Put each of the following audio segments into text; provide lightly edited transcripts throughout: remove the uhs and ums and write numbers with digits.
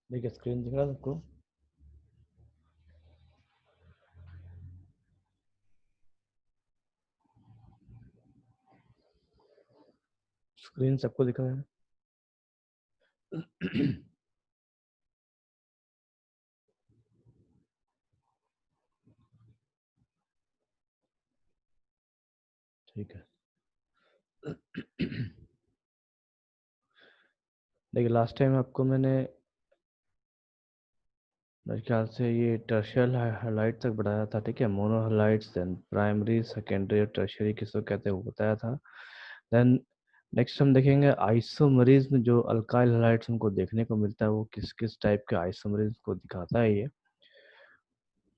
देखिए स्क्रीन दिख रहा है सबको। स्क्रीन सबको दिख रहा है। ठीक है। देखिए लास्ट टाइम आपको मैंने मेरे ख्याल से ये टर्शियल हाइलाइट तक बढ़ाया था। ठीक है, mono highlights, then primary, secondary और टर्शियरी किसको कहते हैं वो बताया था। देन नेक्स्ट हम देखेंगे आइसोमरिज्म में जो अल्काइल हाइलाइट्स हमको देखने को मिलता है वो किस किस टाइप के आइसोमरिज्म को दिखाता है ये।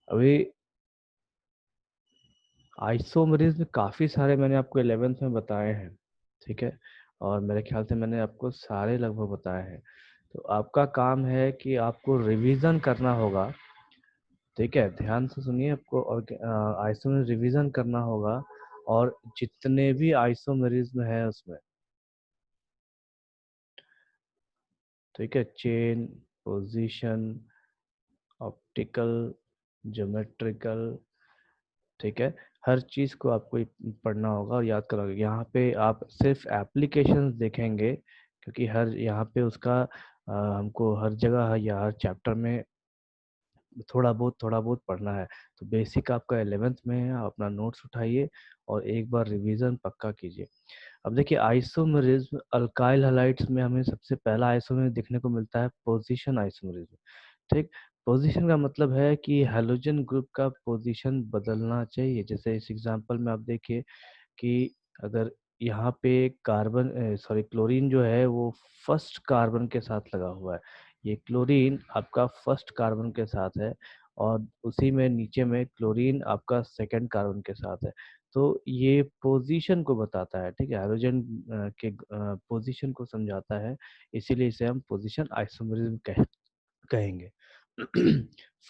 अभी आइसोमरिज्म काफ़ी सारे मैंने आपको 11th में बताए हैं। ठीक है, और मेरे ख्याल से मैंने आपको सारे लगभग बताए हैं। तो आपका काम है कि आपको रिवीजन करना होगा। ठीक है, ध्यान से सुनिए, आपको और आइसोमर रिवीजन करना होगा। और जितने भी आइसोमरिज्म है उसमें, ठीक है, चेन, पोजीशन, ऑप्टिकल, ज्योमेट्रिकल, ठीक है, हर चीज़ को आपको पढ़ना होगा और याद करना होगा। यहाँ पे आप सिर्फ एप्लीकेशंस देखेंगे क्योंकि हर यहाँ पे उसका हमको हर जगह या हर चैप्टर में थोड़ा बहुत पढ़ना है। तो बेसिक आपका 11th में है, आप अपना नोट्स उठाइए और एक बार रिवीजन पक्का कीजिए। अब देखिए आइसोमेरिज्म अल्काइल हैलाइड्स में हमें सबसे पहला आइसोमेरिज्म देखने को मिलता है पोजीशन आइसोमेरिज्म। ठीक, पोजीशन का मतलब है कि हैलोजन ग्रुप का पोजीशन बदलना चाहिए। जैसे इस एग्जांपल में आप देखिए कि अगर यहाँ पे कार्बन सॉरी क्लोरीन जो है वो फर्स्ट कार्बन के साथ लगा हुआ है, ये क्लोरीन आपका फर्स्ट कार्बन के साथ है और उसी में नीचे में क्लोरीन आपका सेकंड कार्बन के साथ है। तो ये पोजीशन को बताता है। ठीक है, हाइड्रोजन के पोजीशन को समझाता है, इसीलिए इसे हम पोजीशन आइसोमरिज्म कहेंगे।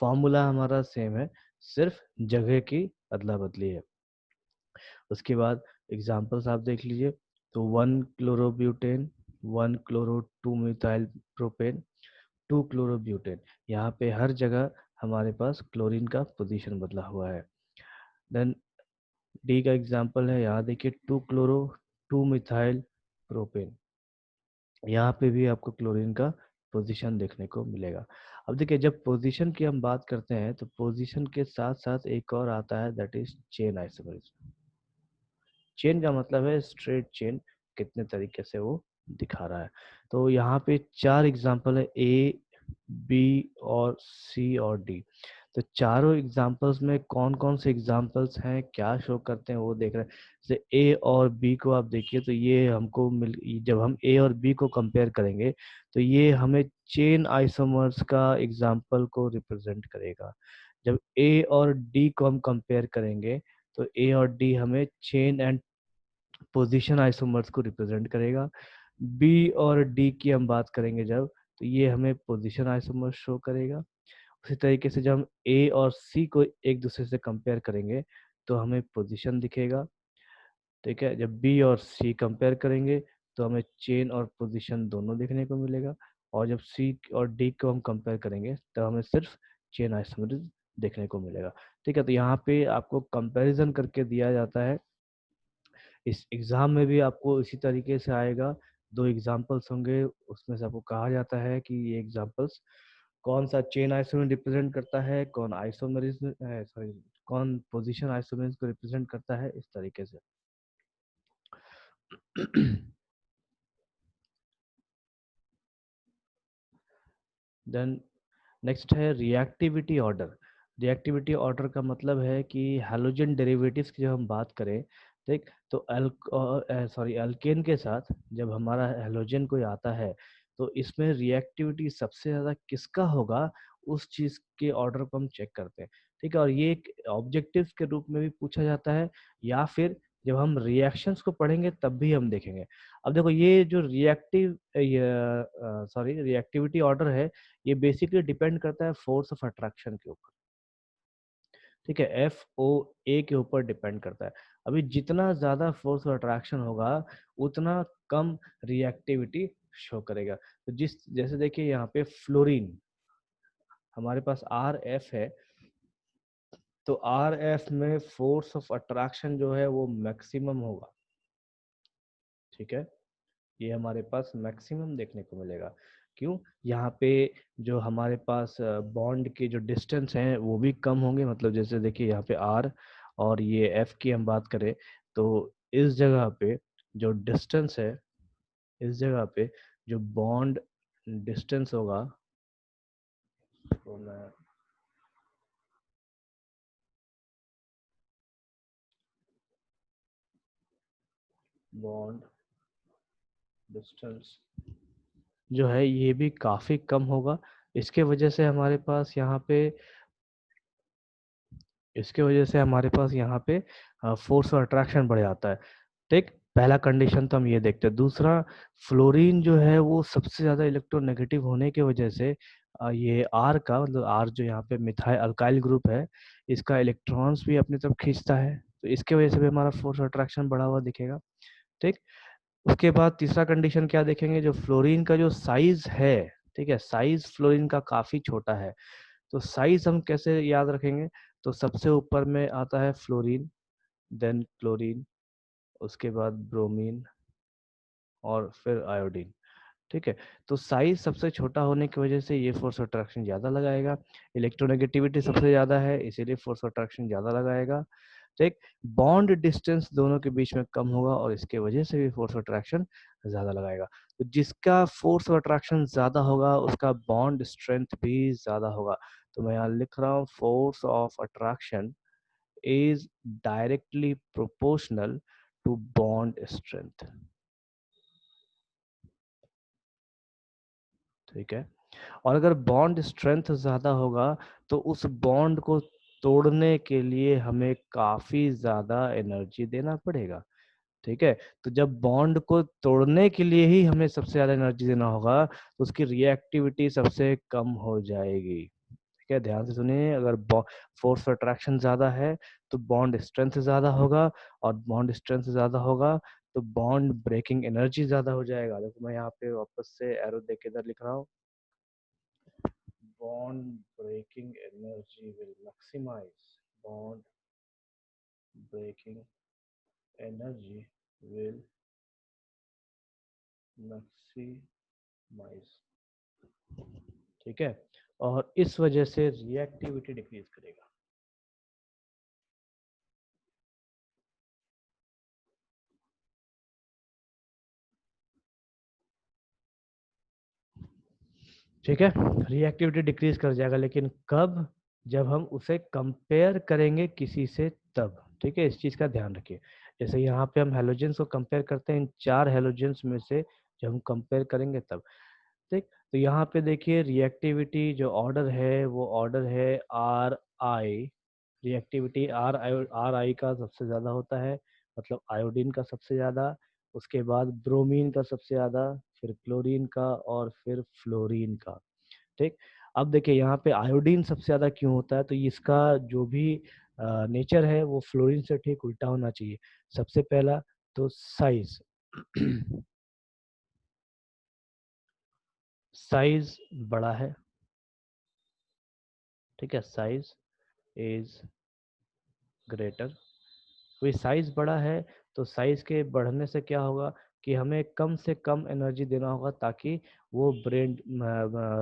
फॉर्मूला हमारा सेम है, सिर्फ जगह की अदला बदली है। उसके बाद एग्जांपल्स आप देख लीजिए। तो 1 chlorobutane, 1 chloro 2 methyl propane, 2 chlorobutane, यहाँ पे हर जगह हमारे पास क्लोरीन का पोजीशन बदला हुआ है। देन डी का एग्जांपल है, यहाँ देखिए 2 क्लोरो 2 मिथाइल प्रोपेन, यहाँ पे भी आपको क्लोरीन का पोजीशन देखने को मिलेगा। अब देखिए जब पोजीशन की हम बात करते हैं तो पोजीशन के साथ साथ एक और आता है, that is chain isomerism. Chain का मतलब है स्ट्रेट चेन, कितने तरीके से वो दिखा रहा है। तो यहाँ पे 4 एग्जाम्पल है, ए, बी और सी और डी। तो चारों एग्जाम्पल्स में कौन कौन से एग्जाम्पल्स हैं, क्या शो करते हैं वो देख रहे हैं। जैसे ए और बी को आप देखिए तो ये हमको मिल, जब हम ए और बी को कंपेयर करेंगे तो ये हमें चेन आइसोमर्स का एग्जाम्पल को रिप्रेजेंट करेगा। जब ए और डी को हम कंपेयर करेंगे तो ए और डी हमें चेन एंड पोजीशन आइसोमर्स को रिप्रेजेंट करेगा। बी और डी की हम बात करेंगे जब, तो ये हमें पोजीशन आइसोमर्स शो करेगा। उसी तरीके से जब हम ए और सी को एक दूसरे से कंपेयर करेंगे तो हमें पोजीशन दिखेगा। ठीक है, जब बी और सी कंपेयर करेंगे तो हमें चेन और पोजीशन दोनों देखने को मिलेगा। और जब सी और डी को हम कंपेयर करेंगे तो हमें सिर्फ चेन आइसोमर्स देखने को मिलेगा। ठीक है, तो यहाँ पे आपको कंपैरिजन करके दिया जाता है। इस एग्ज़ाम में भी आपको इसी तरीके से आएगा, 2 एग्ज़ाम्पल्स होंगे, उसमें से आपको कहा जाता है कि ये एग्ज़ाम्पल्स कौन सा चेन आइसोमर रिप्रेजेंट करता है, कौन आइसोमेरिज्म सॉरी कौन पोजीशन आइसोमेरिज्म को रिप्रेजेंट करता है, इस तरीके से। देन नेक्स्ट है रिएक्टिविटी ऑर्डर। रिएक्टिविटी ऑर्डर का मतलब है कि हैलोजन डेरिवेटिव्स की जब हम बात करें, ठीक, तो अल्केन के साथ जब हमारा हैलोजन कोई आता है तो इसमें रिएक्टिविटी सबसे ज़्यादा किसका होगा, उस चीज़ के ऑर्डर को हम चेक करते हैं। ठीक है, और ये एक ऑब्जेक्टिव के रूप में भी पूछा जाता है, या फिर जब हम रिएक्शंस को पढ़ेंगे तब भी हम देखेंगे। अब देखो ये जो रिएक्टिविटी ऑर्डर है, ये बेसिकली डिपेंड करता है फोर्स ऑफ अट्रैक्शन के ऊपर। ठीक है, एफ ओ ए के ऊपर डिपेंड करता है। अभी जितना ज्यादा फोर्स ऑफ अट्रैक्शन होगा उतना कम रिएक्टिविटी शो करेगा। तो जिस जैसे देखिए यहाँ पे फ्लोरीन, हमारे पास आर एफ है, तो आर एफ में फोर्स ऑफ अट्रैक्शन जो है वो मैक्सिमम होगा। ठीक है, ये हमारे पास मैक्सिमम देखने को मिलेगा। क्यों? यहाँ पे जो हमारे पास बॉन्ड के जो डिस्टेंस हैं वो भी कम होंगे। मतलब जैसे देखिए यहाँ पे आर और ये एफ की हम बात करें, तो इस जगह पे जो डिस्टेंस है, इस जगह पे जो बॉन्ड डिस्टेंस होगा, तो मैं बॉन्ड डिस्टेंस जो है ये भी काफी कम होगा। इसके वजह से हमारे पास यहाँ पे इसके वजह से हमारे पास यहाँ पे फोर्स और अट्रैक्शन बढ़ जाता है। ठीक, पहला कंडीशन तो हम ये देखते हैं। दूसरा, फ्लोरीन जो है वो सबसे ज्यादा इलेक्ट्रोनेगेटिव होने की वजह से ये आर का मतलब आर जो यहाँ पे मिथाइल अल्काइल ग्रुप है, इसका इलेक्ट्रॉन्स भी अपनी तरफ खींचता है, तो इसके वजह से भी हमारा फोर्स अट्रैक्शन बढ़ा हुआ दिखेगा। ठीक, उसके बाद तीसरा कंडीशन क्या देखेंगे, जो फ्लोरीन का जो साइज है, ठीक है, साइज फ्लोरीन का काफी छोटा है। तो साइज हम कैसे याद रखेंगे? तो सबसे ऊपर में आता है फ्लोरीन, देन क्लोरीन, उसके बाद ब्रोमीन और फिर आयोडीन। ठीक है, तो साइज सबसे छोटा होने की वजह से ये फोर्स अट्रैक्शन ज्यादा लगाएगा। इलेक्ट्रोनेगेटिविटी सबसे ज्यादा है, इसीलिए फोर्स अट्रैक्शन ज्यादा लगाएगा। ठीक, बॉन्ड डिस्टेंस दोनों के बीच में कम होगा और इसके वजह से भी फोर्स अट्रैक्शन ज्यादा लगाएगा। तो जिसका फोर्स अट्रैक्शन ज्यादा होगा उसका बॉन्ड स्ट्रेंथ भी ज्यादा होगा। तो मैं यहाँ लिख रहा हूँ, force of attraction is directly proportional to bond strength. ठीक है, और अगर बॉन्ड स्ट्रेंथ ज्यादा होगा तो उस बॉन्ड को तोड़ने के लिए हमें काफी ज्यादा एनर्जी देना पड़ेगा। ठीक है, तो जब बॉन्ड को तोड़ने के लिए ही हमें सबसे ज्यादा एनर्जी देना होगा तो उसकी रिएक्टिविटी सबसे कम हो जाएगी। ठीक है, ध्यान से सुनिए, अगर फोर्स अट्रैक्शन ज्यादा है तो बॉन्ड स्ट्रेंथ ज्यादा होगा, और बॉन्ड स्ट्रेंथ ज्यादा होगा तो बॉन्ड ब्रेकिंग एनर्जी ज्यादा हो जाएगा। देखो मैं यहाँ पे वापस से एरो देके इधर लिख रहा हूँ, bond breaking energy will maximize. Bond breaking energy will maximize। ठीक है, और इस वजह से रिएक्टिविटी डिक्रीज करेगा। ठीक है, रिएक्टिविटी डिक्रीज कर जाएगा, लेकिन कब? जब हम उसे कंपेयर करेंगे किसी से, तब। ठीक है, इस चीज का ध्यान रखिए। जैसे यहाँ पे हम हेलोजेंस को कंपेयर करते हैं, इन 4 हेलोजेंस में से जब हम कंपेयर करेंगे तब। ठीक, तो यहाँ पे देखिए रिएक्टिविटी जो ऑर्डर है वो ऑर्डर है आर आई। रिएक्टिविटी आर आई का सबसे ज्यादा होता है, मतलब आयोडीन का सबसे ज्यादा, उसके बाद ब्रोमीन का सबसे ज्यादा, फिर क्लोरीन का, और फिर फ्लोरीन का। ठीक, अब देखिए यहाँ पे आयोडीन सबसे ज्यादा क्यों होता है, तो इसका जो भी नेचर है वो फ्लोरीन से ठीक उल्टा होना चाहिए। सबसे पहला तो साइज साइज बड़ा है। ठीक है, साइज इज ग्रेटर। कोई साइज बड़ा है तो साइज के बढ़ने से क्या होगा कि हमें कम से कम एनर्जी देना होगा ताकि वो ब्रेन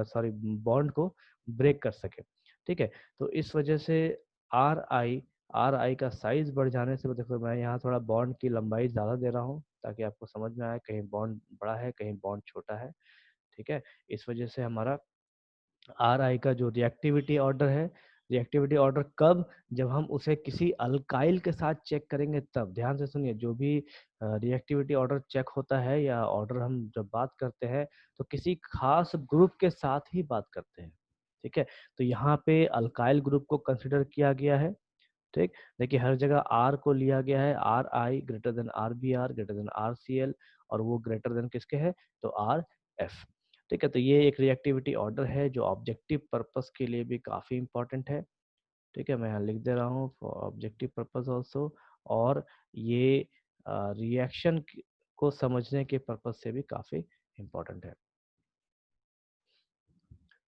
सॉरी बॉन्ड को ब्रेक कर सके। ठीक है, तो इस वजह से आर आई आर आई का साइज बढ़ जाने से, देखो मैं यहाँ थोड़ा बॉन्ड की लंबाई ज़्यादा दे रहा हूँ ताकि आपको समझ में आए, कहीं बॉन्ड बड़ा है कहीं बॉन्ड छोटा है। ठीक है, इस वजह से हमारा आर आई का जो रिएक्टिविटी ऑर्डर है, रिएक्टिविटी ऑर्डर कब? जब हम उसे किसी अल्काइल के साथ चेक करेंगे तब। ध्यान से सुनिए, जो भी रिएक्टिविटी ऑर्डर चेक होता है या ऑर्डर हम जब बात करते हैं तो किसी खास ग्रुप के साथ ही बात करते हैं। ठीक है, तो यहाँ पे अल्काइल ग्रुप को कंसिडर किया गया है। ठीक, देखिए हर जगह आर को लिया गया है, R I greater than R B R greater than R C L, और वो ग्रेटर देन किसके है, तो आर एफ। ठीक है, तो ये एक रिएक्टिविटी ऑर्डर है जो ऑब्जेक्टिव पर्पस के लिए भी काफी इंपॉर्टेंट है। ठीक है, मैं यहाँ लिख दे रहा हूँ फॉर ऑब्जेक्टिव पर्पस ऑल्सो, और ये रिएक्शन को समझने के पर्पस से भी काफी इंपॉर्टेंट है।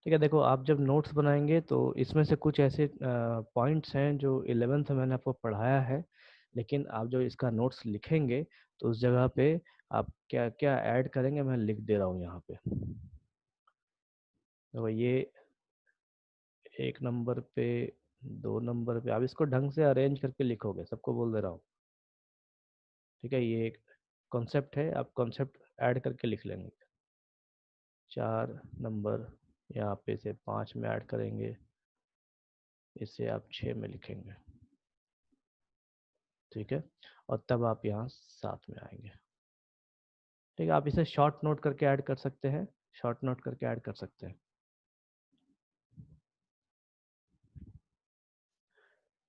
ठीक है, देखो आप जब नोट्स बनाएंगे तो इसमें से कुछ ऐसे पॉइंट्स हैं जो 11th में मैंने आपको पढ़ाया है, लेकिन आप जो इसका नोट्स लिखेंगे तो उस जगह पे आप क्या क्या ऐड करेंगे मैं लिख दे रहा हूँ यहाँ पे। तो ये 1 नंबर पे, 2 नंबर पे आप इसको ढंग से अरेंज करके लिखोगे, सबको बोल दे रहा हूँ। ठीक है, ये एक कॉन्सेप्ट है, आप कॉन्सेप्ट ऐड करके लिख लेंगे। 4 नंबर यहाँ पे से 5 में ऐड करेंगे, इसे आप 6 में लिखेंगे। ठीक है, और तब आप यहाँ 7 में आएंगे। ठीक है, आप इसे शॉर्ट नोट करके ऐड कर सकते हैं, शॉर्ट नोट करके ऐड कर सकते हैं।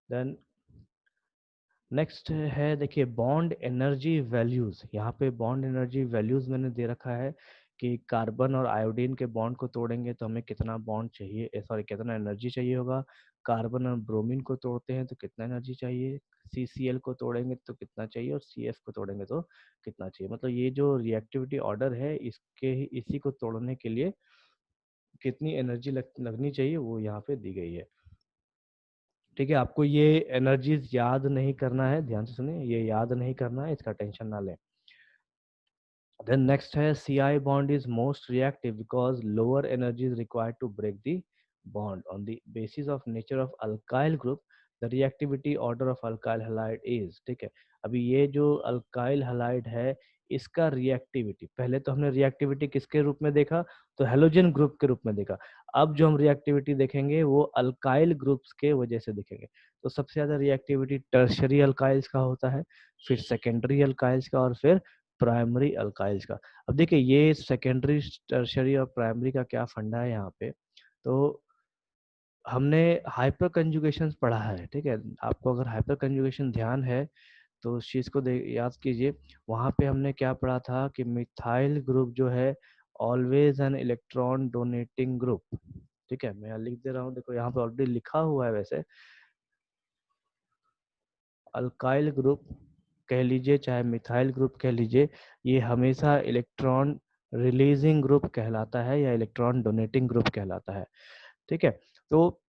देन नेक्स्ट है, देखिए बॉन्ड एनर्जी वैल्यूज। यहाँ पे बॉन्ड एनर्जी वैल्यूज मैंने दे रखा है कि कार्बन और आयोडीन के बॉन्ड को तोड़ेंगे तो हमें कितना बॉन्ड चाहिए, सॉरी कितना एनर्जी चाहिए होगा। कार्बन और ब्रोमीन को तोड़ते हैं तो कितना एनर्जी चाहिए, CCl को तोड़ेंगे तो कितना चाहिए, और CF को तोड़ेंगे तो कितना चाहिए। मतलब ये जो रिएक्टिविटी ऑर्डर है, इसी को तोड़ने के लिए कितनी एनर्जी लगनी चाहिए वो यहाँ पे दी गई है। ठीक है, आपको ये एनर्जीज याद नहीं करना है, ध्यान से सुनिए, ये याद नहीं करना है, इसका टेंशन ना लें। Then next है CI bond is most reactive because lower energy is required to break the bond. On the basis of nature of alkyl group, the reactivity order of alkyl halide is, ठीक है। अभी ये जो alkyl halide है, इसका reactivity, पहले तो हमने रिएक्टिविटी किसके रूप में देखा, तो हेलोजन ग्रुप के रूप में देखा। अब जो हम रिएक्टिविटी देखेंगे वो अल्काइल ग्रुप्स के वजह से देखेंगे। तो सबसे ज्यादा रिएक्टिविटी टर्शरी अल्काइल्स का होता है, फिर सेकेंडरी अल्काइल्स का, और फिर प्राइमरी अल्काइल्स का। अब देखिए ये सेकेंडरी, टर्शरी और प्राइमरी का क्या फंडा है यहाँ पे। तो हमने हाइपर कंजुगेशन पढ़ा है, ठीक है। आपको अगर हाइपर कंजुगेशन ध्यान है तो उस चीज को याद कीजिए। वहां पे हमने क्या पढ़ा था कि मिथाइल ग्रुप जो है always an electron donating group. ठीक है, मैं यहाँ लिख दे रहा हूँ, देखो यहाँ पे ऑलरेडी लिखा हुआ है वैसे। अल्काइल ग्रुप कह लीजिए चाहे मिथाइल ग्रुप कह लीजिए, ये हमेशा इलेक्ट्रॉन रिलीजिंग ग्रुप कहलाता है या इलेक्ट्रॉन डोनेटिंग ग्रुप कहलाता है। ठीक है, तो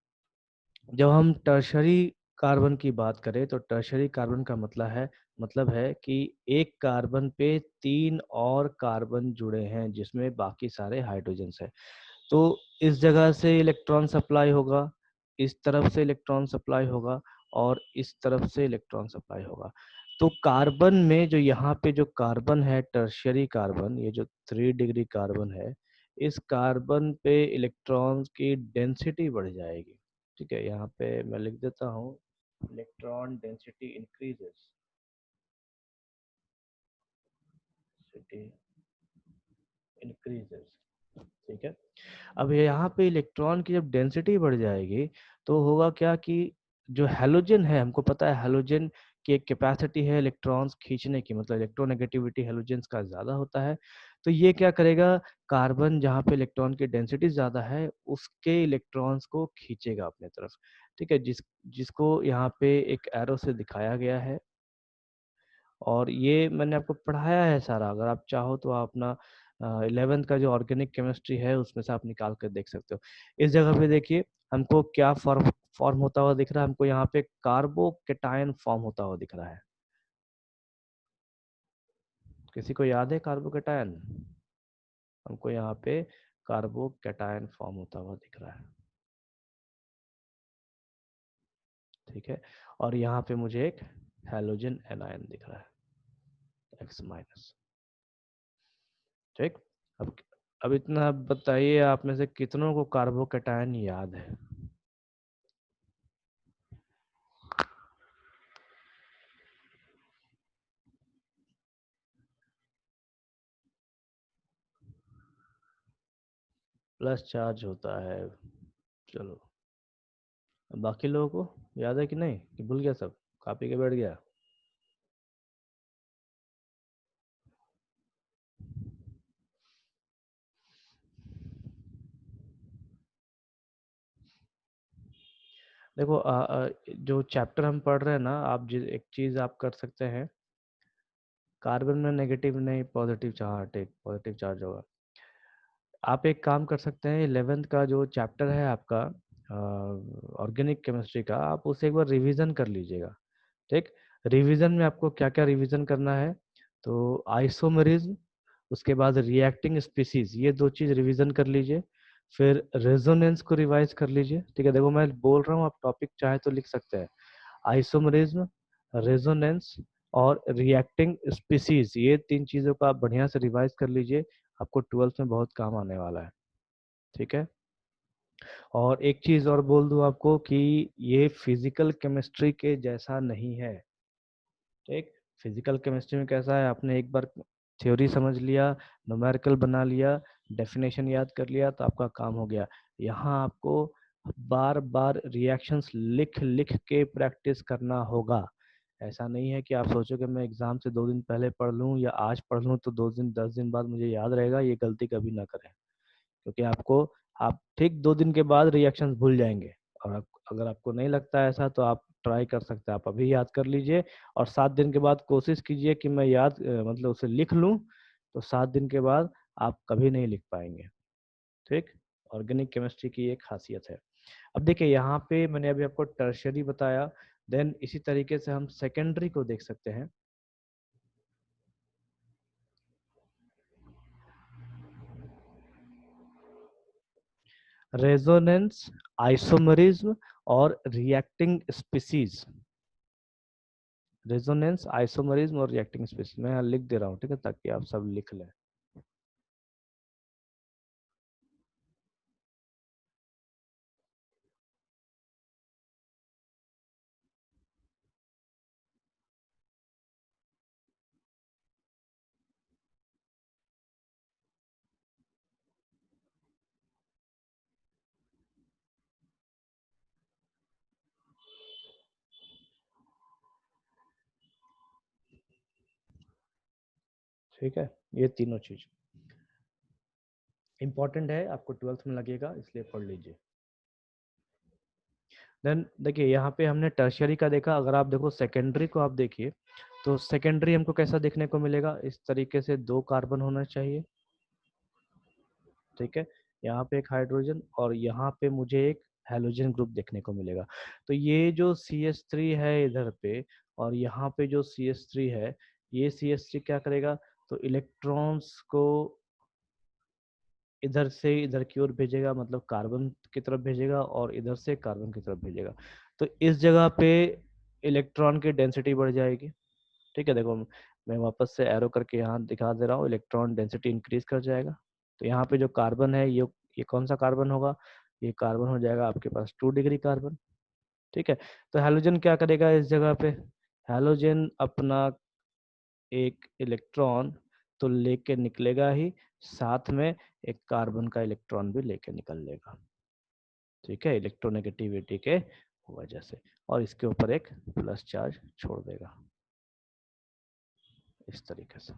जब हम टर्शरी कार्बन की बात करें तो टर्शरी कार्बन का मतलब है कि एक कार्बन पे 3 और कार्बन जुड़े हैं जिसमें बाकी सारे हाइड्रोजन है। तो इस जगह से इलेक्ट्रॉन सप्लाई होगा, इस तरफ से इलेक्ट्रॉन सप्लाई होगा, और इस तरफ से इलेक्ट्रॉन सप्लाई होगा। तो कार्बन में जो यहाँ पे जो कार्बन है, टर्शियरी कार्बन, ये जो 3 डिग्री कार्बन है, इस कार्बन पे इलेक्ट्रॉन्स की डेंसिटी बढ़ जाएगी। ठीक है, यहाँ पे मैं लिख देता हूँ, electron density increases, density increases. ठीक है, अब यहाँ पे इलेक्ट्रॉन की जब डेंसिटी बढ़ जाएगी तो होगा क्या कि जो हैलोजन है, हमको पता है हैलोजन की एक कैपेसिटी है इलेक्ट्रॉन्स खींचने की, मतलब इलेक्ट्रोनेगेटिविटी हैलोजेंस का ज्यादा होता है। तो ये क्या करेगा, कार्बन जहाँ पे इलेक्ट्रॉन की डेंसिटी ज्यादा है उसके इलेक्ट्रॉन्स को खींचेगा अपने तरफ। ठीक है, जिसको यहाँ पे एक एरो से दिखाया गया है, और ये मैंने आपको पढ़ाया है सारा। अगर आप चाहो तो आप अपना 11th का जो ऑर्गेनिक केमिस्ट्री है उसमें से आप निकाल कर देख सकते हो। इस जगह पे देखिए हमको क्या फॉर्म फॉर्म होता हुआ दिख रहा है, हमको यहाँ पे कार्बोकेटायन फॉर्म होता हुआ दिख रहा है। किसी को याद है कार्बोकेटायन? हमको यहाँ पे कार्बोकेटायन फॉर्म होता हुआ दिख रहा है। ठीक है, और यहाँ पे मुझे एक हैलोजन एनायन दिख रहा है, X-। ठीक, अब अब इतना बताइए आप में से कितनों को कार्बोकेटायन याद है? प्लस चार्ज होता है, चलो। अब बाकी लोगों को याद है कि नहीं, कि भूल गया सब, कॉपी के बैठ गया? देखो जो चैप्टर हम पढ़ रहे हैं ना, आप एक चीज आप कर सकते हैं, कार्बन में नेगेटिव नहीं, पॉजिटिव चार्ज, एक पॉजिटिव चार्ज होगा। आप एक काम कर सकते हैं, 11th का जो चैप्टर है आपका ऑर्गेनिक केमिस्ट्री का, आप उसे एक बार रिवीजन कर लीजिएगा। ठीक, रिवीजन में आपको क्या क्या रिवीजन करना है, तो आइसोमरिज्म, उसके बाद रिएक्टिंग स्पीसीज, ये दो चीज रिवीजन कर लीजिए। फिर रेजोनेंस को रिवाइज कर लीजिए। ठीक है, देखो मैं बोल रहा हूँ, आप टॉपिक चाहे तो लिख सकते हैं। आइसोमरिज्म, रेजोनेंस और रिएक्टिंग स्पीसीज, ये तीन चीजों को आप बढ़िया से रिवाइज कर लीजिए, आपको 12th में बहुत काम आने वाला है। ठीक है, और एक चीज और बोल दूं आपको कि ये फिजिकल केमिस्ट्री के जैसा नहीं है। ठीक, फिजिकल केमिस्ट्री में कैसा है, आपने एक बार थ्योरी समझ लिया, न्यूमेरिकल बना लिया, डेफिनेशन याद कर लिया तो आपका काम हो गया। यहाँ आपको बार बार रिएक्शंस लिख लिख के प्रैक्टिस करना होगा। ऐसा नहीं है कि आप सोचो कि मैं एग्जाम से 2 दिन पहले पढ़ लूँ या आज पढ़ लूँ तो 2 दिन 10 दिन बाद मुझे याद रहेगा, ये गलती कभी ना करें। क्योंकि आपको, आप ठीक 2 दिन के बाद रिएक्शंस भूल जाएंगे। और अगर आपको नहीं लगता है ऐसा तो आप ट्राई कर सकते हैं, आप अभी याद कर लीजिए और 7 दिन के बाद कोशिश कीजिए कि मैं याद मतलब उसे लिख लूं, तो 7 दिन के बाद आप कभी नहीं लिख पाएंगे। ठीक, ऑर्गेनिक केमिस्ट्री की एक खासियत है। अब देखिए यहाँ पे मैंने अभी आपको टर्शियरी बताया, देन इसी तरीके से हम सेकेंडरी को देख सकते हैं। रेजोनेंस, आइसोमरिज्म और रिएक्टिंग स्पीसीज। रेजोनेंस, आइसोमरिज्म और रिएक्टिंग स्पीसीज, मैं यहाँ लिख दे रहा हूँ, ठीक है, ताकि आप सब लिख लें। ठीक है, ये तीनों चीज इंपॉर्टेंट है, आपको 12th में लगेगा, इसलिए पढ़ लीजिए। देन देखिए यहाँ पे हमने टर्शियरी का देखा, अगर आप देखो सेकेंडरी को आप देखिए, तो सेकेंडरी हमको कैसा देखने को मिलेगा, इस तरीके से 2 कार्बन होना चाहिए। ठीक है, यहाँ पे एक हाइड्रोजन और यहाँ पे मुझे एक हेलोजन ग्रुप देखने को मिलेगा। तो ये जो CH3 है इधर पे, और यहाँ पे जो CH3 है, ये CH3 क्या करेगा, तो इलेक्ट्रॉन्स को इधर से इधर की ओर भेजेगा, मतलब कार्बन की तरफ भेजेगा, और इधर से कार्बन की तरफ भेजेगा। तो इस जगह पे इलेक्ट्रॉन की डेंसिटी बढ़ जाएगी। ठीक है, देखो मैं वापस से एरो करके यहाँ दिखा दे रहा हूँ, इलेक्ट्रॉन डेंसिटी इंक्रीज कर जाएगा। तो यहाँ पे जो कार्बन है, ये कौन सा कार्बन होगा, ये कार्बन हो जाएगा आपके पास 2 डिग्री कार्बन। ठीक है, तो हेलोजन क्या करेगा इस जगह पे, हेलोजन अपना एक इलेक्ट्रॉन तो लेके निकलेगा ही, साथ में एक कार्बन का इलेक्ट्रॉन भी लेके निकल लेगा। ठीक है, इलेक्ट्रोनेगेटिविटी के वजह से, और इसके ऊपर एक प्लस चार्ज छोड़ देगा इस तरीके से।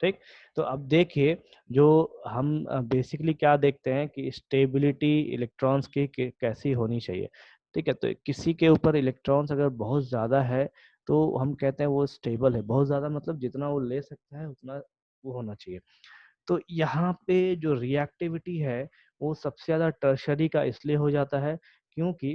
ठीक, तो अब देखिए, जो हम बेसिकली क्या देखते हैं कि स्टेबिलिटी इलेक्ट्रॉन्स की कैसी होनी चाहिए। ठीक है, तो किसी के ऊपर इलेक्ट्रॉन्स अगर बहुत ज़्यादा है तो हम कहते हैं वो स्टेबल है, बहुत ज़्यादा मतलब जितना वो ले सकता है उतना वो होना चाहिए। तो यहाँ पे जो रिएक्टिविटी है वो सबसे ज़्यादा टर्शरी का इसलिए हो जाता है क्योंकि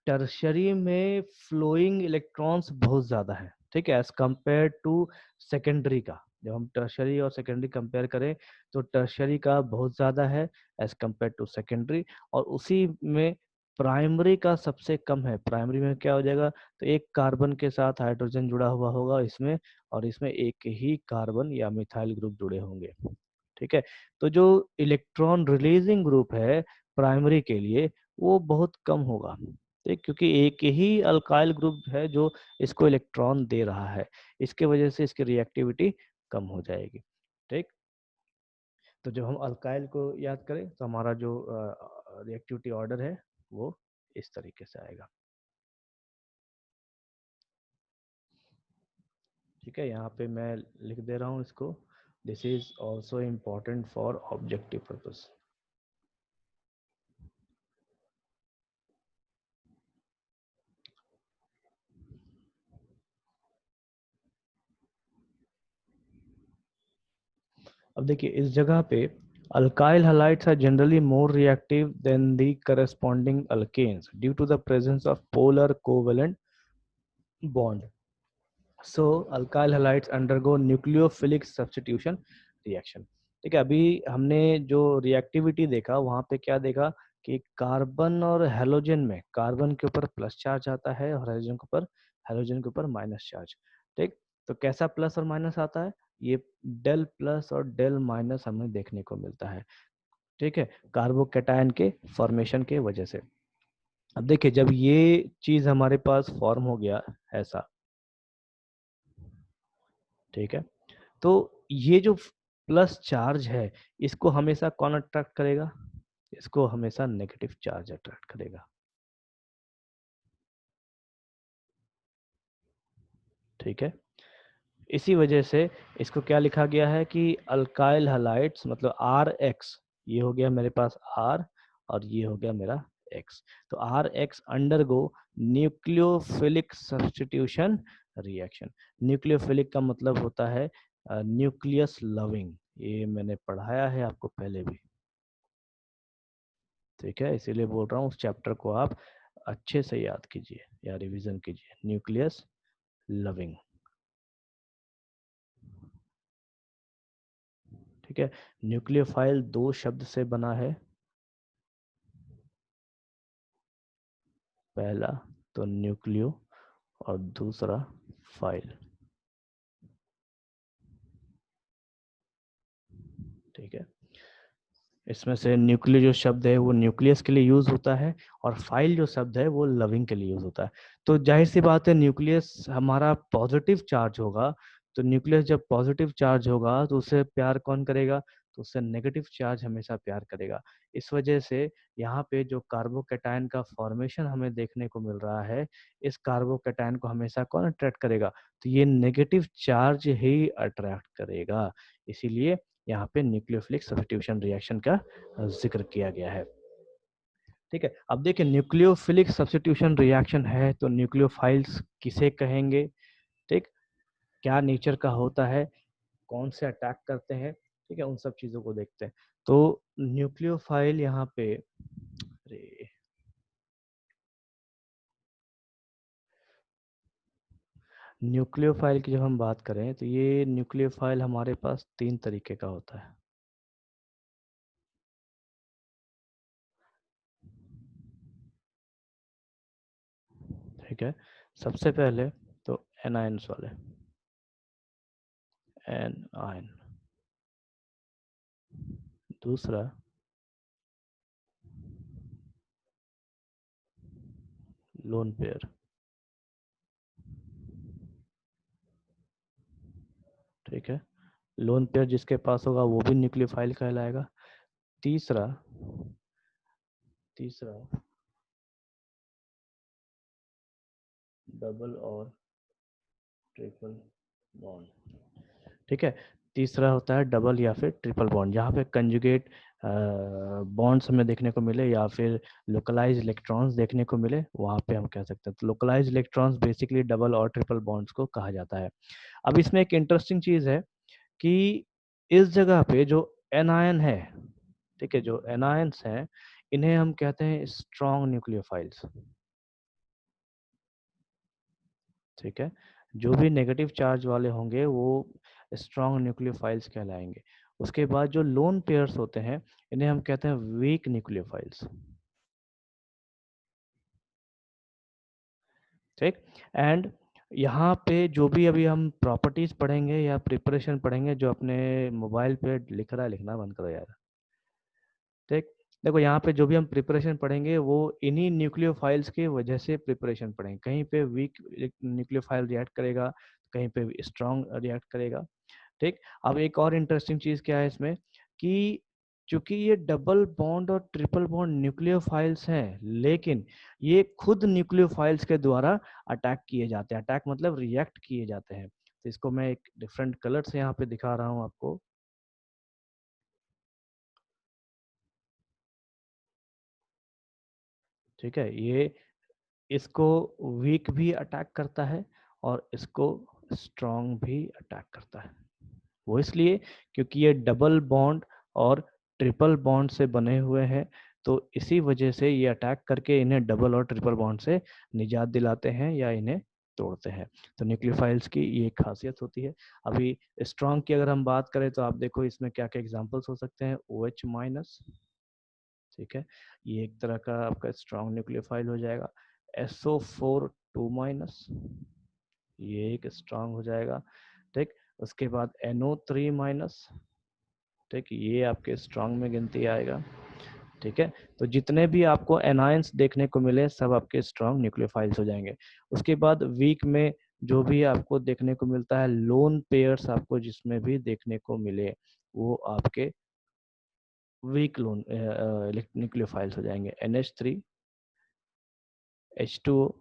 टर्शरी में फ्लोइंग इलेक्ट्रॉन्स बहुत ज़्यादा है। ठीक है, एज कंपेयर टू सेकेंडरी का, जब हम टर्शरी और सेकेंडरी कंपेयर करें तो टर्शरी का बहुत ज़्यादा है एज कंपेयर टू सेकेंडरी, और उसी में प्राइमरी का सबसे कम है। प्राइमरी में क्या हो जाएगा, तो एक कार्बन के साथ हाइड्रोजन जुड़ा हुआ होगा इसमें, और इसमें एक ही कार्बन या मिथाइल ग्रुप जुड़े होंगे। ठीक है, तो जो इलेक्ट्रॉन रिलीजिंग ग्रुप है प्राइमरी के लिए वो बहुत कम होगा। ठीक, क्योंकि एक ही अल्काइल ग्रुप है जो इसको इलेक्ट्रॉन दे रहा है, इसके वजह से इसकी रिएक्टिविटी कम हो जाएगी। ठीक, तो जब हम अल्काइल को याद करें तो हमारा जो रिएक्टिविटी ऑर्डर है वो इस तरीके से आएगा। ठीक है, यहाँ पे मैं लिख दे रहा हूँ इसको, this is also important for objective purpose. अब देखिए इस जगह पे alkyl halides are generally more reactive than the corresponding alkanes due to the presence of polar covalent bond. So alkyl halides undergo nucleophilic substitution reaction. ठीक है, अभी हमने जो रिएक्टिविटी देखा वहां पे क्या देखा कि कार्बन और हेलोजन में कार्बन के ऊपर प्लस चार्ज आता है और हेलोजन के ऊपर माइनस चार्ज. ठीक, तो कैसा प्लस और माइनस आता है, ये डेल प्लस और डेल माइनस हमें देखने को मिलता है. ठीक है, कार्बोकैटायन के फॉर्मेशन के वजह से. अब देखिए जब ये चीज हमारे पास फॉर्म हो गया ऐसा, ठीक है, तो ये जो प्लस चार्ज है इसको हमेशा कौन अट्रैक्ट करेगा, इसको हमेशा नेगेटिव चार्ज अट्रैक्ट करेगा. ठीक है, इसी वजह से इसको क्या लिखा गया है कि अल्काइल हलाइड्स मतलब आर एक्स, ये हो गया मेरे पास आर और ये हो गया मेरा एक्स. तो R X undergo nucleophilic substitution reaction. Nucleophilic का मतलब होता है न्यूक्लियस लविंग, ये मैंने पढ़ाया है आपको पहले भी. ठीक है, इसीलिए बोल रहा हूँ उस चैप्टर को आप अच्छे से याद कीजिए या रिवीजन कीजिए. Nucleus loving. ठीक है, न्यूक्लियोफाइल दो शब्द से बना है. पहला तो न्यूक्लियो और दूसरा फाइल. ठीक है, इसमें से न्यूक्लियो जो शब्द है वो न्यूक्लियस के लिए यूज होता है और फाइल जो शब्द है वो लविंग के लिए यूज होता है. तो जाहिर सी बात है न्यूक्लियस हमारा पॉजिटिव चार्ज होगा, तो न्यूक्लियस जब पॉजिटिव चार्ज होगा तो उससे प्यार कौन करेगा, तो उससे नेगेटिव चार्ज हमेशा प्यार करेगा. इस वजह से यहाँ पे जो कार्बोकैटायन का फॉर्मेशन हमें देखने को मिल रहा है, इस कार्बोकैटायन को हमेशा कौन अट्रैक्ट करेगा, तो ये नेगेटिव चार्ज ही अट्रैक्ट करेगा. इसीलिए यहाँ पे न्यूक्लियोफिलिक सब्स्टिट्यूशन रिएक्शन का जिक्र किया गया है. ठीक है, अब देखिए न्यूक्लियोफिलिक सब्स्टिट्यूशन रिएक्शन है तो न्यूक्लियोफाइल्स किसे कहेंगे. ठीक, क्या नेचर का होता है, कौन से अटैक करते हैं, ठीक है, उन सब चीजों को देखते हैं. तो न्यूक्लियोफाइल यहाँ पे, अरे, न्यूक्लियोफाइल की जब हम बात करें तो ये न्यूक्लियोफाइल हमारे पास तीन तरीके का होता है. ठीक है, सबसे पहले तो एनायंस वाले, एन आयन. दूसरा लोन पेयर. ठीक है, लोन पेयर जिसके पास होगा वो भी न्यूक्लियोफाइल कहलाएगा. तीसरा तीसरा डबल और ट्रिपल बॉन्ड. ठीक है, तीसरा होता है डबल या फिर ट्रिपल बॉन्ड, जहाँ पे कंजुगेट बॉन्ड्स हमें देखने को मिले या फिर लोकलाइज इलेक्ट्रॉन्स देखने को मिले, वहाँ पे हम कह सकते हैं. तो लोकलाइज इलेक्ट्रॉन्स बेसिकली डबल और ट्रिपल बॉन्ड्स को कहा जाता है. अब इसमें एक इंटरेस्टिंग चीज़ है कि इस जगह पे जो एनायन है, ठीक है, जो एनायंस हैं इन्हें हम कहते हैं स्ट्रॉन्ग न्यूक्लियोफाइल्स. ठीक है, जो भी नेगेटिव चार्ज वाले होंगे वो स्ट्रॉन्ग न्यूक्लियोफाइल्स कहलाएंगे. उसके बाद जो लोन पेयर्स होते हैं इन्हें हम कहते हैं वीक न्यूक्लियोफाइल्स. ठीक, एंड यहाँ पे जो भी अभी हम प्रॉपर्टीज पढ़ेंगे या प्रिपरेशन पढ़ेंगे, जो अपने मोबाइल पे लिख रहा है लिखना बंद करो यार. ठीक, देखो यहाँ पे जो भी हम प्रिपरेशन पढ़ेंगे वो इन्हीं न्यूक्लियोफाइल्स की वजह से प्रिपरेशन पढ़ेंगे. कहीं पे वीक न्यूक्लियोफाइल रिएक्ट करेगा, कहीं पे स्ट्रॉन्ग रिएक्ट करेगा. ठीक, अब एक और इंटरेस्टिंग चीज क्या है इसमें कि चूंकि ये डबल बॉन्ड और ट्रिपल बॉन्ड न्यूक्लियोफाइल्स हैं, लेकिन ये खुद न्यूक्लियोफाइल्स के द्वारा अटैक किए जाते हैं. अटैक मतलब रिएक्ट किए जाते हैं. तो इसको मैं एक डिफरेंट कलर से यहाँ पे दिखा रहा हूँ आपको. ठीक है, ये इसको वीक भी अटैक करता है और इसको स्ट्रॉन्ग भी अटैक करता है. वो इसलिए क्योंकि ये डबल बॉन्ड और ट्रिपल बॉन्ड से बने हुए हैं, तो इसी वजह से ये अटैक करके इन्हें डबल और ट्रिपल बॉन्ड से निजात दिलाते हैं या इन्हें तोड़ते हैं। तो न्यूक्लियोफाइल्स की ये एक खासियत होती है। अभी स्ट्रॉन्ग की अगर हम बात करें तो आप देखो इसमें क्या क्या एग्जांपल्स हो सकते हैं। OH माइनस, ठीक है, ये एक तरह का आपका स्ट्रॉन्ग न्यूक्लियोफाइल हो जाएगा। SO4 2 माइनस, ये एक स्ट्रॉन्ग हो जाएगा। ठीक, उसके बाद NO3 माइनस, ठीक, ये आपके स्ट्रॉन्ग में गिनती आएगा। ठीक है, तो जितने भी आपको एनायंस देखने को मिले सब आपके स्ट्रॉन्ग न्यूक्लियोफाइल्स हो जाएंगे। उसके बाद वीक में जो भी आपको देखने को मिलता है, लोन पेयर्स आपको जिसमें भी देखने को मिले वो आपके वीक लोन न्यूक्लियोफाइल्स हो जाएंगे। NH3, H2O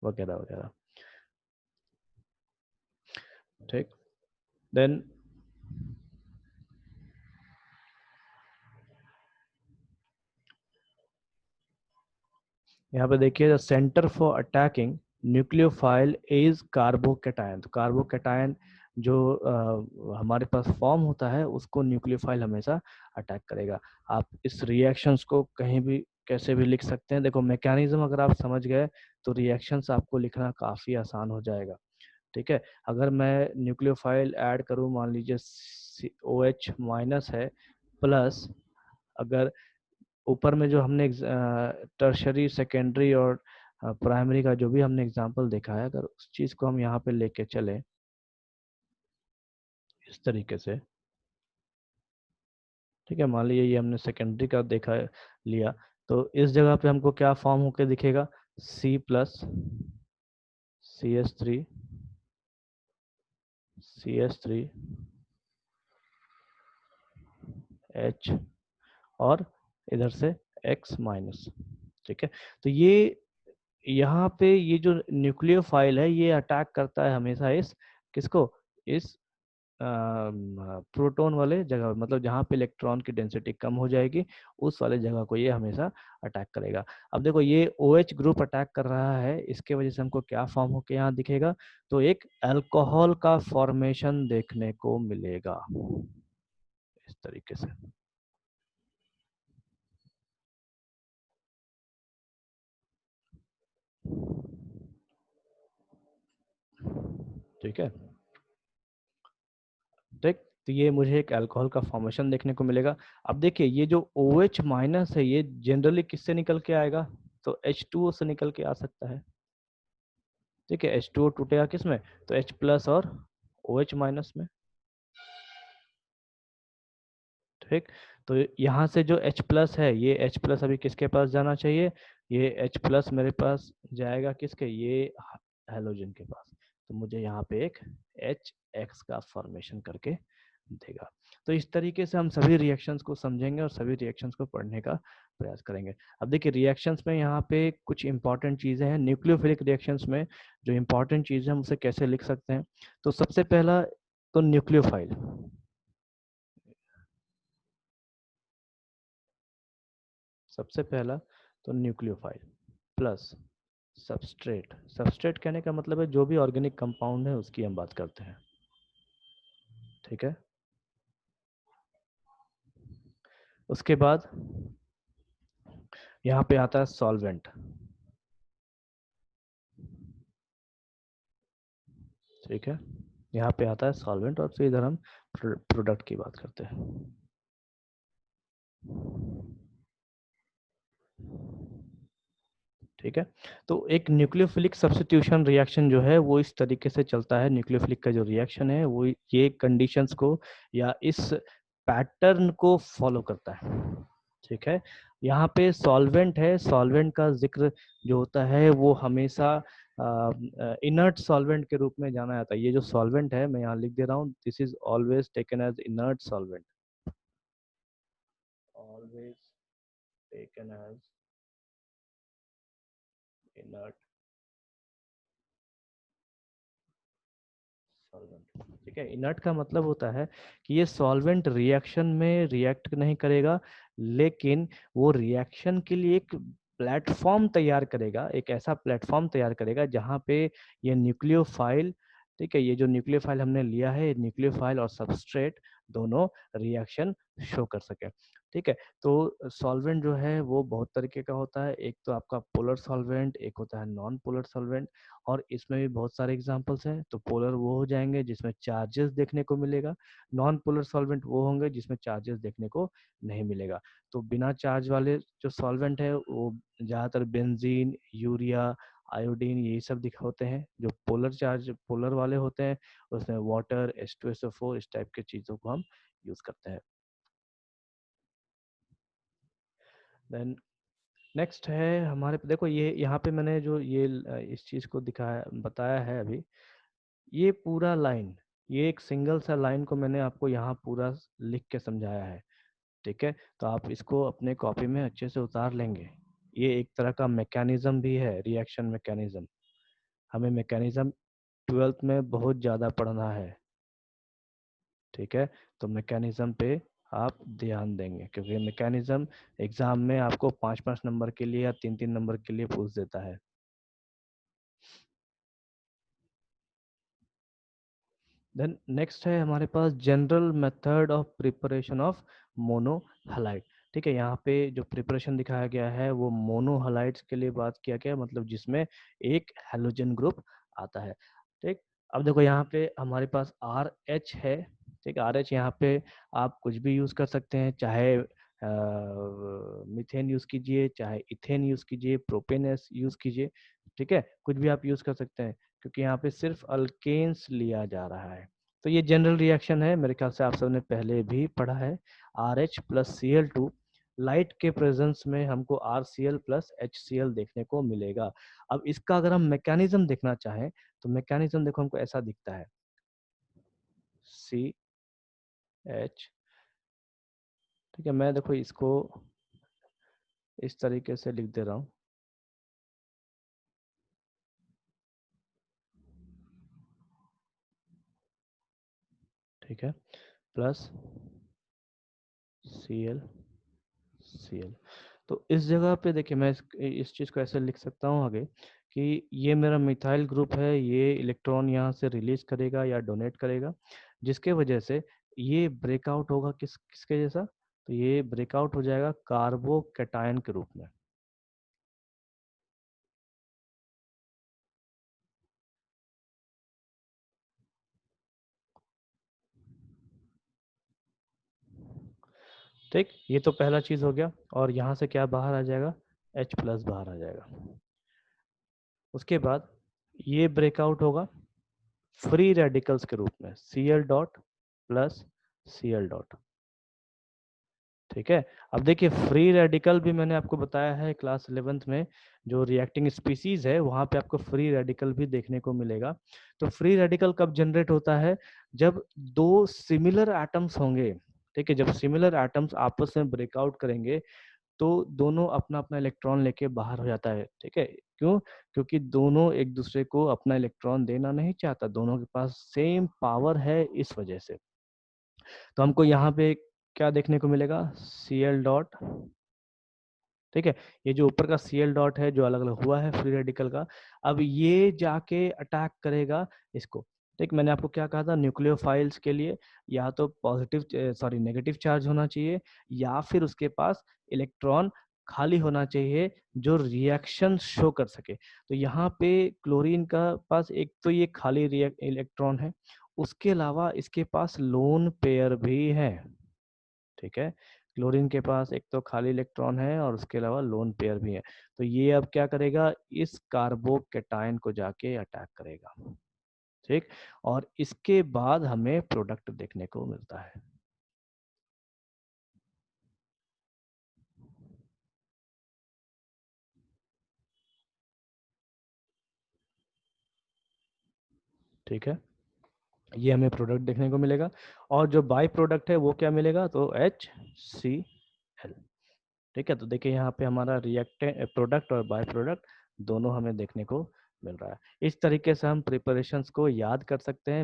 वगैरह वगैरह। ठीक, देन यहाँ पे देखिए, the centre for attacking nucleophile is carbocation. तो कार्बोकैटायन जो हमारे पास फॉर्म होता है उसको न्यूक्लियोफाइल हमेशा अटैक करेगा। आप इस रिएक्शंस को कहीं भी कैसे भी लिख सकते हैं। देखो मैकेनिज्म अगर आप समझ गए तो रिएक्शंस आपको लिखना काफ़ी आसान हो जाएगा। ठीक है, अगर मैं न्यूक्लियोफाइल ऐड करूँ, मान लीजिए OH माइनस है प्लस, अगर ऊपर में जो हमने टर्शरी सेकेंडरी और प्राइमरी का जो भी हमने एग्जांपल देखा है, अगर उस चीज को हम यहाँ पे लेके चले इस तरीके से, ठीक है, मान लीजिए ये हमने सेकेंडरी का देखा लिया, तो इस जगह पे हमको क्या फॉर्म होके दिखेगा, C+, CS3, और इधर से X माइनस। ठीक है, तो ये यहाँ पे ये जो न्यूक्लियोफाइल है ये अटैक करता है हमेशा इस किसको, इस प्रोटॉन वाले जगह, मतलब जहाँ पे इलेक्ट्रॉन की डेंसिटी कम हो जाएगी उस वाले जगह को ये हमेशा अटैक करेगा। अब देखो ये OH ग्रुप अटैक कर रहा है, इसके वजह से हमको क्या फॉर्म होके यहाँ दिखेगा, तो एक अल्कोहल का फॉर्मेशन देखने को मिलेगा इस तरीके से। ठीक है, ठीक, तो ये मुझे एक अल्कोहल का फॉर्मेशन देखने को मिलेगा। अब देखिए ये जो OH माइनस है ये जनरली किससे निकल के आएगा, तो H2O से निकल के आ सकता है। ठीक है, H2O टूटेगा किस में, तो H प्लस और OH माइनस में। ठीक, तो यहाँ से जो H प्लस है, ये H प्लस अभी किसके पास जाना चाहिए, ये H प्लस मेरे पास जाएगा किसके, ये हेलोजन के पास। तो मुझे यहाँ पे एक HX का फॉर्मेशन करके देगा। तो इस तरीके से हम सभी रिएक्शंस को समझेंगे और सभी रिएक्शंस को पढ़ने का प्रयास करेंगे। अब देखिए रिएक्शंस में यहाँ पे कुछ इंपॉर्टेंट चीज़ें हैं। न्यूक्लियोफिलिक रिएक्शंस में जो इंपॉर्टेंट चीज़ें हम उसे कैसे लिख सकते हैं, तो सबसे पहला तो न्यूक्लियोफाइल, सबसे पहला तो न्यूक्लियोफाइल प्लस सबस्ट्रेट। सबस्ट्रेट कहने का मतलब है जो भी ऑर्गेनिक कंपाउंड है उसकी हम बात करते हैं। ठीक है, उसके बाद यहाँ पे आता है सॉल्वेंट। ठीक है, यहाँ पे आता है सॉल्वेंट और फिर इधर हम प्रोडक्ट की बात करते हैं। ठीक है, तो एक न्यूक्लियोफिलिक सब्स्टिट्यूशन रिएक्शन जो है वो इस तरीके से चलता है। न्यूक्लियोफिलिक का जो रिएक्शन है वो ये कंडीशंस को या इस पैटर्न को फॉलो करता है। ठीक है, यहाँ पे सॉल्वेंट है, सॉल्वेंट का जिक्र जो होता है वो हमेशा इनर्ट सॉल्वेंट के रूप में जाना जाता है। ये जो सॉल्वेंट है मैं यहाँ लिख दे रहा हूँ, this is always taken as inert solvent, always taken as inert solvent. ठीक है, इनर्ट का मतलब होता है कि ये सॉल्वेंट रिएक्शन में रिएक्ट नहीं करेगा, लेकिन वो रिएक्शन के लिए एक प्लेटफॉर्म तैयार करेगा, एक ऐसा प्लेटफॉर्म तैयार करेगा जहाँ पे ये न्यूक्लियोफाइल ठीक है, ये जो न्यूक्लियोफाइल हमने लिया है, न्यूक्लियोफाइल और सबस्ट्रेट दोनों रिएक्शन शो कर सके। ठीक है, तो सॉल्वेंट जो है वो बहुत तरीके का होता है। एक तो आपका पोलर सॉल्वेंट, एक होता है नॉन पोलर सॉल्वेंट, और इसमें भी बहुत सारे एग्जांपल्स हैं। तो पोलर वो हो जाएंगे जिसमें चार्जेस देखने को मिलेगा, नॉन पोलर सॉल्वेंट वो होंगे जिसमें चार्जेस देखने को नहीं मिलेगा। तो बिना चार्ज वाले जो सॉल्वेंट है वो ज़्यादातर बेंजीन, यूरिया, आयोडीन, यही सब होते हैं। जो पोलर वाले होते हैं उसमें वाटर, H2SO4, इस टाइप की चीज़ों को हम यूज़ करते हैं। देन नेक्स्ट है हमारे पे, देखो ये यहाँ पे मैंने जो ये इस चीज़ को दिखाया बताया है अभी, ये पूरा लाइन, ये एक सिंगल सा लाइन को मैंने आपको यहाँ पूरा लिख के समझाया है। ठीक है, तो आप इसको अपने कॉपी में अच्छे से उतार लेंगे। ये एक तरह का मैकेनिज्म भी है, रिएक्शन मैकेनिज्म। हमें मैकेनिज्म 12th में बहुत ज़्यादा पढ़ना है। ठीक है, तो मैकेनिज्म पे आप ध्यान देंगे, क्योंकि मैकेनिज्म एग्जाम में आपको 5-5 नंबर के लिए या 3-3 नंबर के लिए पूछ देता है। देन नेक्स्ट है हमारे पास general method of preparation of monohalide. ठीक है, यहाँ पे जो प्रिपरेशन दिखाया गया है वो मोनोहलाइड्स के लिए बात किया गया है, मतलब जिसमें एक हेलोजन ग्रुप आता है। ठीक, अब देखो यहाँ पे हमारे पास आर एच है। ठीक, आर एच यहाँ पे आप कुछ भी यूज कर सकते हैं, चाहे मीथेन यूज कीजिए, चाहे इथेन यूज कीजिए, प्रोपेन यूज कीजिए। ठीक है, कुछ भी आप यूज कर सकते हैं, क्योंकि यहाँ पे सिर्फ अल्केन्स लिया जा रहा है। तो ये जनरल रिएक्शन है, मेरे ख्याल से आप सबने पहले भी पढ़ा है। R H plus C L two, light के प्रेजेंस में हमको R C L plus H C L देखने को मिलेगा। अब इसका अगर हम मैकेनिज्म देखना चाहें तो मैकेनिज्म देखो हमको ऐसा दिखता है, सी एच। ठीक है, मैं देखो इसको इस तरीके से लिख दे रहा हूँ। ठीक है, plus C L C L. तो इस जगह पे देखिए मैं इस चीज़ को ऐसे लिख सकता हूँ आगे, कि ये मेरा मिथाइल ग्रुप है, ये इलेक्ट्रॉन यहाँ से रिलीज करेगा या डोनेट करेगा, जिसके वजह से ये ब्रेकआउट होगा किसके जैसा, तो ये ब्रेकआउट हो जाएगा कार्बोकैटायन के रूप में। ठीक, ये तो पहला चीज हो गया, और यहाँ से क्या बाहर आ जाएगा, H प्लस बाहर आ जाएगा। उसके बाद ये ब्रेकआउट होगा फ्री रेडिकल्स के रूप में, Cl dot plus Cl dot. ठीक है, अब देखिए फ्री रेडिकल भी मैंने आपको बताया है क्लास 11th में, जो रिएक्टिंग स्पीसीज है वहां पे आपको फ्री रेडिकल भी देखने को मिलेगा। तो फ्री रेडिकल कब जनरेट होता है, जब दो सिमिलर एटम्स होंगे। ठीक है, जब सिमिलर एटम्स आपस में ब्रेकआउट करेंगे तो दोनों अपना अपना इलेक्ट्रॉन लेके बाहर हो जाता है। ठीक है, क्यों, क्योंकि दोनों एक दूसरे को अपना इलेक्ट्रॉन देना नहीं चाहता, दोनों के पास सेम पावर है, इस वजह से। तो हमको यहाँ पे क्या देखने को मिलेगा, Cl डॉट। ठीक है, ये जो ऊपर का Cl डॉट है जो अलग अलग हुआ है फ्री रेडिकल का, अब ये जाके अटैक करेगा इसको। ठीक, मैंने आपको क्या कहा था, न्यूक्लियोफाइल्स के लिए या तो पॉजिटिव सॉरी नेगेटिव चार्ज होना चाहिए, या फिर उसके पास इलेक्ट्रॉन खाली होना चाहिए जो रिएक्शन शो कर सके। तो यहाँ पे क्लोरीन का पास एक तो ये खाली इलेक्ट्रॉन है, उसके अलावा इसके पास लोन पेयर भी है। ठीक है, क्लोरीन के पास एक तो खाली इलेक्ट्रॉन है और उसके अलावा लोन पेयर भी है। तो ये अब क्या करेगा, इस कार्बोकैटायन को जाके अटैक करेगा। ठीक, और इसके बाद हमें प्रोडक्ट देखने को मिलता है। ठीक है, ये हमें प्रोडक्ट देखने को मिलेगा, और जो बाई प्रोडक्ट है वो क्या मिलेगा, तो HCl। ठीक है, तो देखिए यहाँ पे हमारा रिएक्टेंट प्रोडक्ट और बाय प्रोडक्ट दोनों हमें देखने को मिल रहा है। इस तरीके से हम प्रिपरेशंस को याद कर सकते हैं।